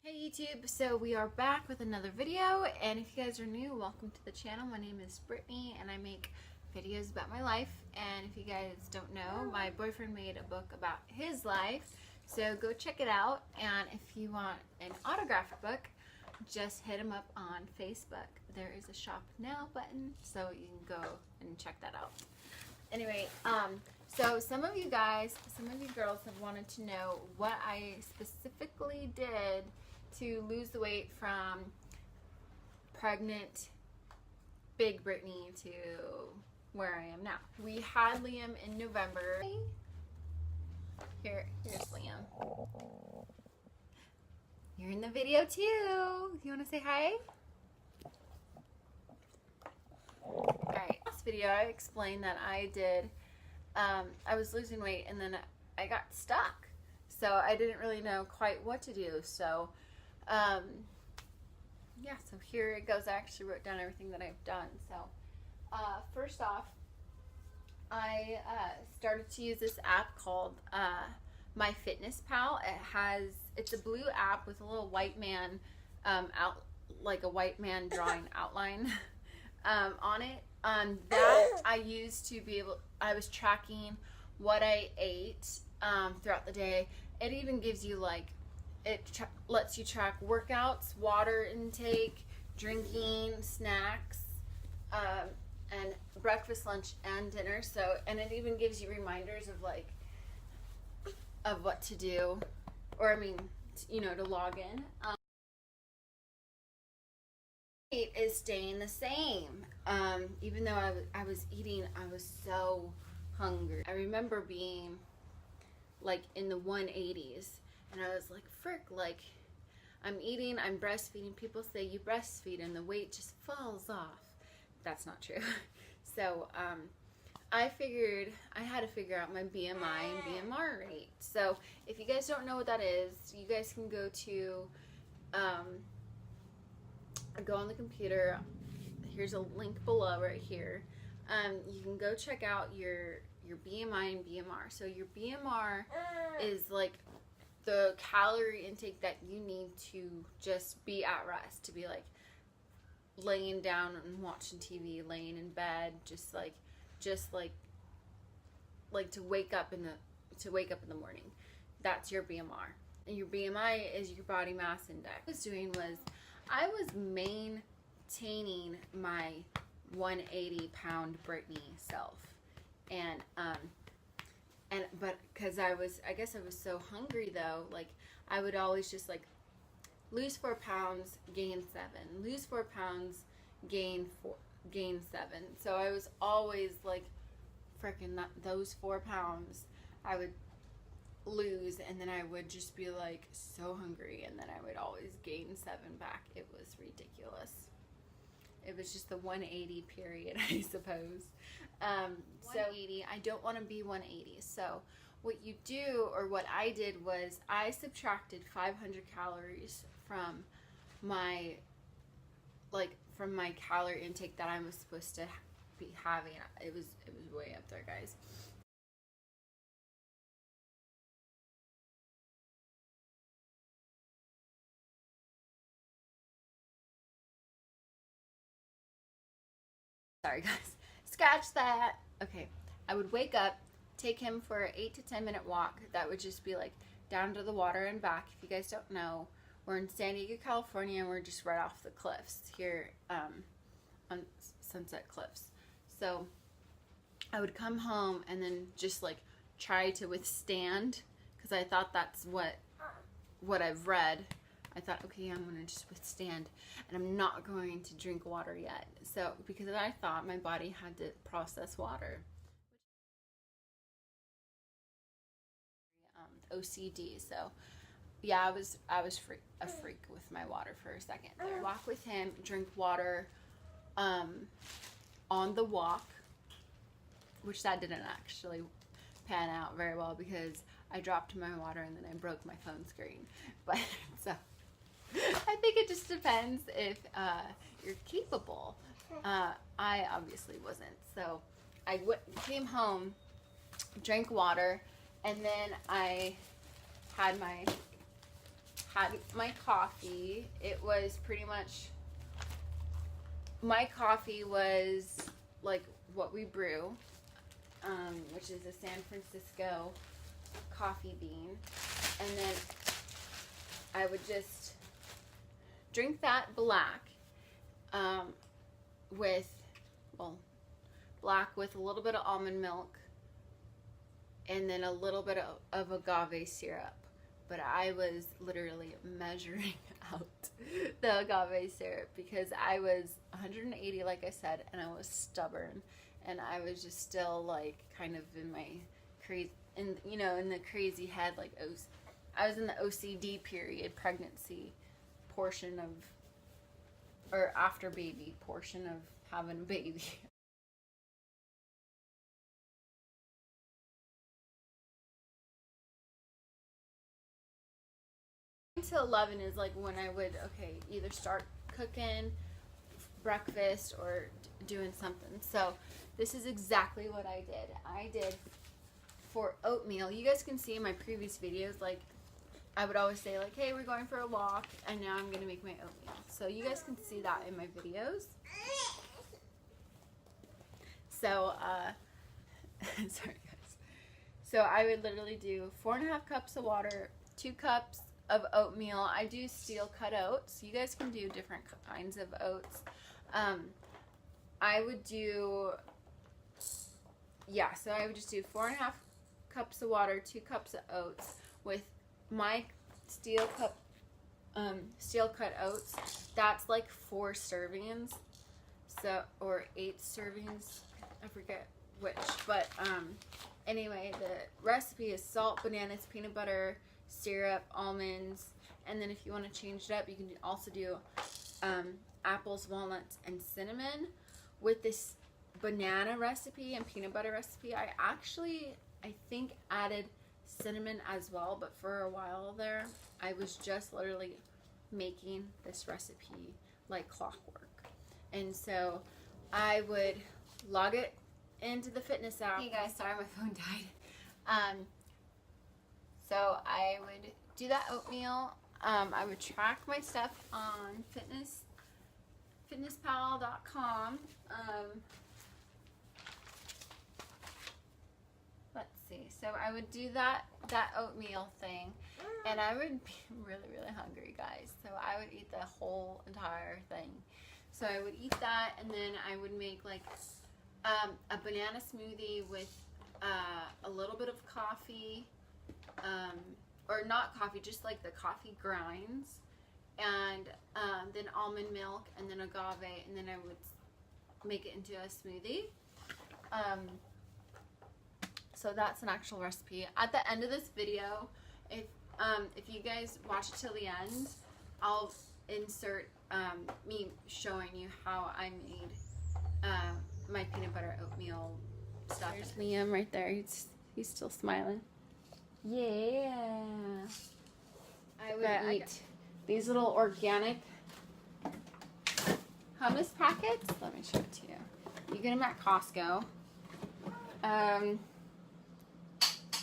Hey YouTube, so we are back with another video, and if you guys are new, welcome to the channel. My name is Brittany and I make videos about my life, and if you guys don't know, my boyfriend made a book about his life, so go check it out. And if you want an autographed book, just hit him up on Facebook. There is a shop now button, so you can go and check that out. Anyway, so some of you girls have wanted to know what I specifically did to lose the weight from pregnant big Brittany to where I am now. We had Liam in November. Here's Liam. You're in the video too. You want to say hi? Alright, this video I explained that I did, I was losing weight and then I got stuck. So I didn't really know quite what to do. So, yeah, so here it goes. I actually wrote down everything that I've done. So, first off, I started to use this app called MyFitnessPal. It's a blue app with a little white man, like a white man drawing outline on it. That I used to be able, I was tracking what I ate throughout the day. It even gives you like, lets you track workouts, water intake, drinking, snacks, and breakfast, lunch, and dinner. So, and it even gives you reminders of like, of what to do, or I mean, you know, to log in. Is staying the same. Even though I was eating, I was so hungry. I remember being like in the 180s, and I was like, frick, like I'm eating, I'm breastfeeding. People say you breastfeed and the weight just falls off. That's not true. So I figured I had to figure out my BMI and BMR rate. So if you guys don't know what that is, you guys can go to go on the computer. Here's a link below right here. You can go check out your BMI and BMR. So your BMR is like the calorie intake that you need to just be at rest, to be like laying down and watching TV, laying in bed, just like to wake up in the morning. That's your BMR. And your BMI is your body mass index. What I was doing was I was maintaining my 180-pound Brittany self, but because I guess I was so hungry though, like I would always just like lose 4 pounds, gain 7, lose 4 pounds, gain 7. So I was always like freaking those 4 pounds I would lose, and then I would just be like so hungry, and then I would always gain 7 back. It was ridiculous. It was just the 180 period, I suppose. 180, I don't want to be 180. So what you do, or what I did, was I subtracted 500 calories from my calorie intake that I was supposed to be having. It was way up there, guys. Sorry guys, scratch that. Okay, I would wake up, take him for an 8 to 10 minute walk. That would just be like down to the water and back. If you guys don't know, we're in San Diego, California, and we're just right off the cliffs here on Sunset Cliffs. So I would come home and then just like try to withstand, because I thought that's what I've read. I thought, okay, I'm going to just withstand, and I'm not going to drink water yet. So, because I thought my body had to process water. OCD. So, yeah, I was a freak with my water for a second there. Walk with him, drink water on the walk, which that didn't actually pan out very well because I dropped my water and then I broke my phone screen. But, so I think it just depends if you're capable. I obviously wasn't. So I came home, drank water, and then I had my had my coffee. It was pretty much, my coffee was like what we brew, which is a San Francisco coffee bean. And then I would just drink that black, black with a little bit of almond milk and then a little bit of agave syrup. But I was literally measuring out the agave syrup because I was 180, like I said, and I was stubborn, and I was just still like kind of in my crazy, in the crazy head, like I was in the OCD period, pregnancy portion of, or after baby portion of having a baby. To 11 is like when I would either start cooking breakfast or doing something. So this is exactly what I did. I did for oatmeal. You guys can see in my previous videos, like I would always say like, hey, we're going for a walk, and now I'm gonna make my oatmeal. So you guys can see that in my videos. So sorry guys. So I would literally do 4.5 cups of water, 2 cups of oatmeal. I do steel cut oats. You guys can do different kinds of oats. I would do, so I would just do 4.5 cups of water, 2 cups of oats with my steel cut oats. That's like 4 servings, or 8 servings. I forget which, but anyway, the recipe is salt, bananas, peanut butter, syrup, almonds, and then if you want to change it up, you can also do apples, walnuts, and cinnamon. With this banana recipe and peanut butter recipe, I think added cinnamon as well, but for a while there, I was just literally making this recipe like clockwork. And so I would log it into the fitness app. Hey guys, sorry my phone died. So I would do that oatmeal. I would track my stuff on fitnesspal.com. Let's see. So I would do that oatmeal thing, and I would be really, really hungry, guys. So I would eat the whole entire thing. So I would eat that, and then I would make like a banana smoothie with a little bit of coffee. Or not coffee, just like the coffee grinds, and then almond milk, and then agave, and then I would make it into a smoothie. So that's an actual recipe. At the end of this video, if you guys watch it till the end, I'll insert me showing you how I made my peanut butter oatmeal stuff. There's Liam right there. He's still smiling. Yeah. I would eat these little organic hummus packets. Let me show it to you. You get them at Costco. And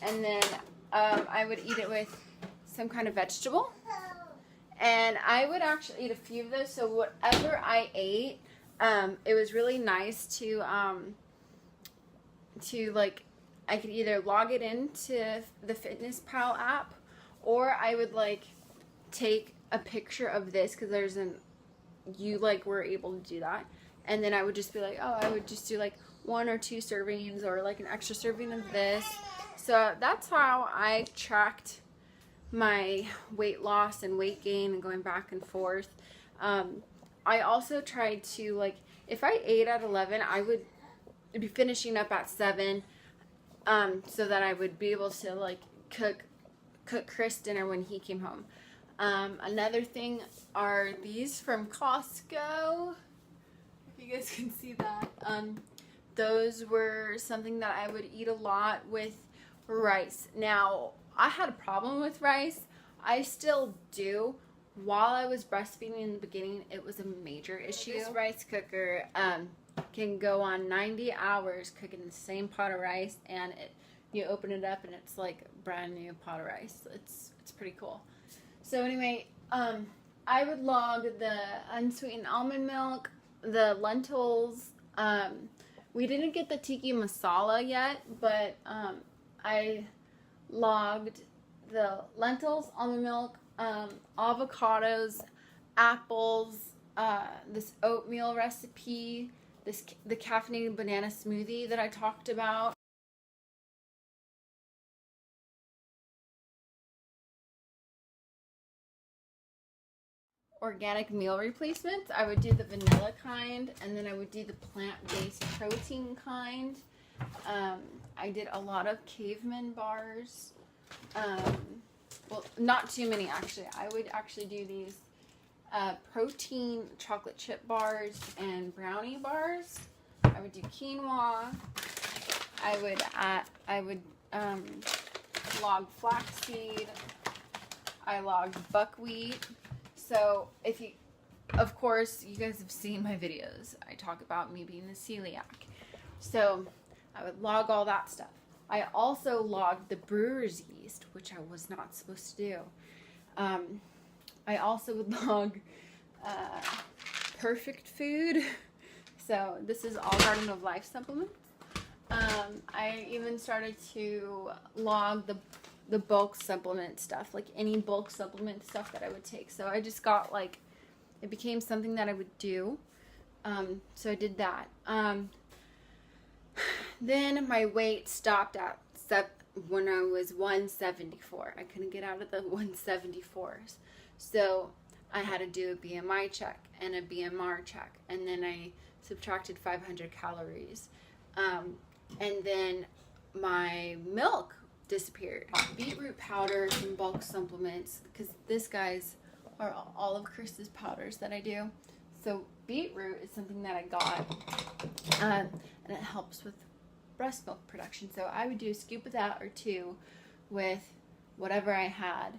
then I would eat it with some kind of vegetable. And I would actually eat a few of those. So whatever I ate, it was really nice to like, I could either log it into the FitnessPal app, or I would like take a picture of this, because you were able to do that, and then I would just be like, oh, I would just do like 1 or 2 servings, or like an extra serving of this. So that's how I tracked my weight loss and weight gain and going back and forth. I also tried to, like, if I ate at 11, I would be finishing up at 7. So that I would be able to like cook Chris dinner when he came home. Another thing are these from Costco. If you guys can see that. Those were something that I would eat a lot with rice. Now, I had a problem with rice. I still do. While I was breastfeeding in the beginning, it was a major issue. This rice cooker can go on 90 hours cooking the same pot of rice, and you open it up and it's like a brand new pot of rice. It's pretty cool. So anyway, I would log the unsweetened almond milk, the lentils. We didn't get the tiki masala yet, but I logged the lentils, almond milk, avocados, apples, this oatmeal recipe, the caffeinated banana smoothie that I talked about. Organic meal replacements. I would do the vanilla kind, and then I would do the plant-based protein kind. I did a lot of caveman bars. Well, not too many actually. I would actually do these protein chocolate chip bars and brownie bars. I would do quinoa. I would log flaxseed. I logged buckwheat. So if you, of course, you guys have seen my videos. I talk about me being a celiac. So I would log all that stuff. I also logged the brewer's yeast, which I was not supposed to do. I also would log perfect food. So this is all Garden of Life supplements. I even started to log the bulk supplement stuff, like any bulk supplement stuff that I would take. So I just got like, it became something that I would do. So I did that. Then my weight stopped at when I was 174. I couldn't get out of the 174s. So I had to do a BMI check and a BMR check. And then I subtracted 500 calories. And then my milk disappeared. Beetroot powder, some bulk supplements, because this guys are all of Chris's powders that I do. So beetroot is something that I got, and it helps with breast milk production. So I would do a scoop of that or two with whatever I had,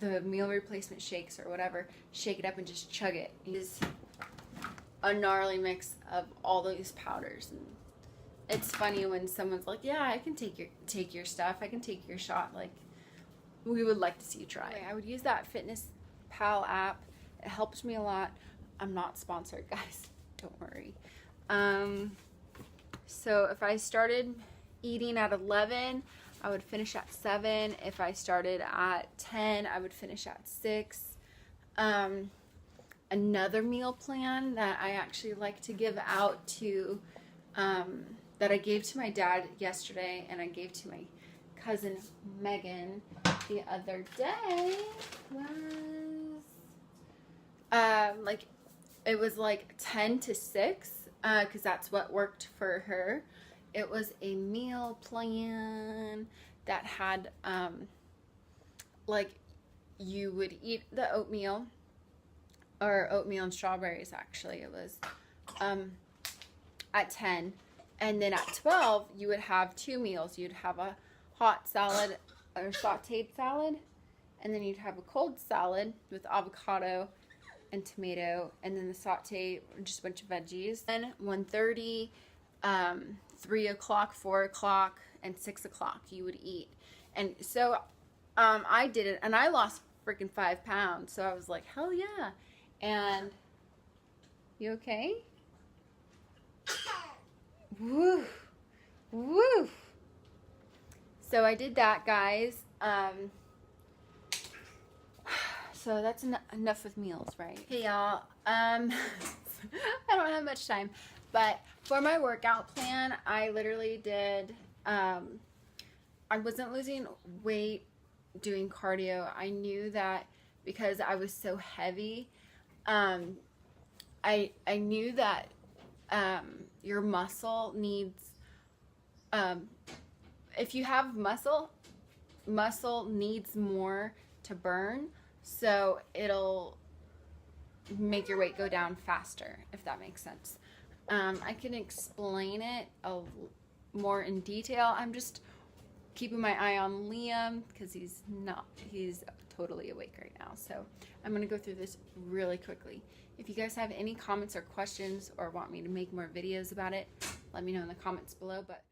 the meal replacement shakes or whatever. Shake it up and just chug it. It is a gnarly mix of all these powders. And it's funny when someone's like, yeah, I can take your stuff. I can take your shot. Like, we would like to see you try. I would use that Fitness Pal app. It helps me a lot. I'm not sponsored, guys. Don't worry. So if I started eating at 11, I would finish at 7. If I started at 10, I would finish at 6. Another meal plan that I actually like to give out to, that I gave to my dad yesterday and I gave to my cousin Megan the other day was, like, it was like 10 to 6, because that's what worked for her. It was a meal plan that had, like, you would eat the oatmeal, or oatmeal and strawberries actually. It was at 10. And then at 12, you would have 2 meals. You'd have a hot salad or sauteed salad, and then you'd have a cold salad with avocado and tomato, and then the saute, just a bunch of veggies. Then 1:30, 3 o'clock, 4 o'clock, and 6 o'clock you would eat. And so I did it, and I lost freaking 5 pounds. So I was like, hell yeah. And you okay? Woo, woo. So I did that, guys. So that's enough with meals, right? Hey y'all, I don't have much time, but for my workout plan, I literally did, I wasn't losing weight doing cardio. I knew that because I was so heavy, I knew that your muscle needs, if you have muscle needs more to burn, so it'll make your weight go down faster, if that makes sense. I can explain it more in detail. I'm just keeping my eye on Liam because he's totally awake right now. So I'm going to go through this really quickly. If you guys have any comments or questions or want me to make more videos about it, let me know in the comments below. But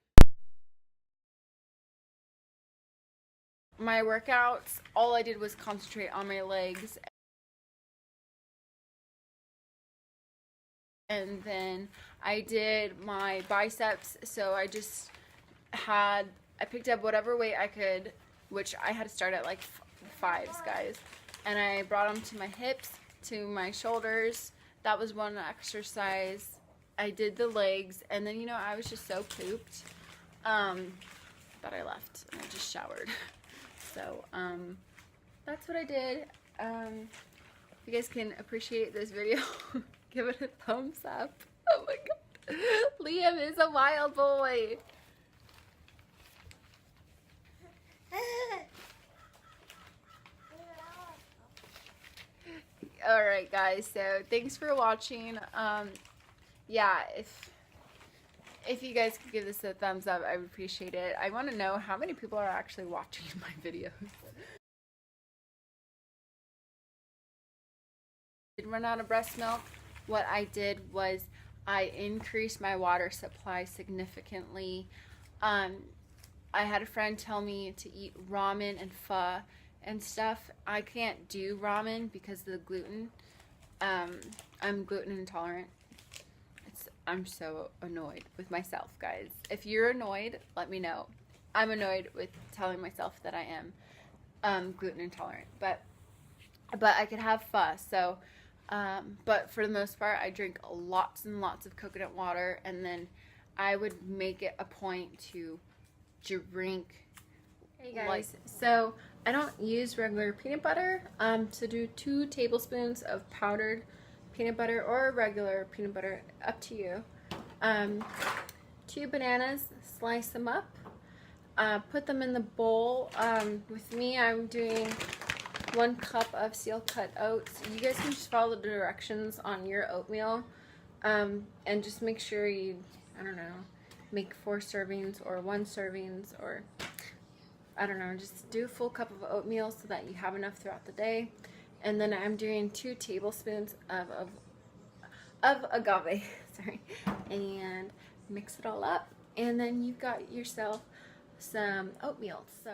my workouts, all I did was concentrate on my legs. And then I did my biceps, so I picked up whatever weight I could, which I had to start at like fives, guys. And I brought them to my hips, to my shoulders. That was one exercise. I did the legs, and then, you know, I was just so pooped that I left and I just showered. So, that's what I did. If you guys can appreciate this video, give it a thumbs up. Oh my god. Liam is a wild boy. Alright guys, so thanks for watching. Yeah, if you guys could give this a thumbs up, I would appreciate it. I want to know how many people are actually watching my videos. I did run out of breast milk. What I did was I increased my water supply significantly. I had a friend tell me to eat ramen and pho and stuff. I can't do ramen because of the gluten. I'm gluten intolerant. I'm so annoyed with myself, guys. If you're annoyed, let me know. I'm annoyed with telling myself that I am gluten intolerant, but I could have pho. So, but for the most part, I drink lots and lots of coconut water, and then I would make it a point to drink. Hey guys, so I don't use regular peanut butter. To do 2 tablespoons of powdered peanut butter or regular peanut butter, up to you. 2 bananas, slice them up, put them in the bowl. With me, I'm doing 1 cup of steel cut oats. You guys can just follow the directions on your oatmeal, and just make sure you, I don't know, make 4 servings or 1 servings, or I don't know, just do a full cup of oatmeal so that you have enough throughout the day. And then I'm doing 2 tablespoons of agave, sorry, and mix it all up, and then you've got yourself some oatmeal. So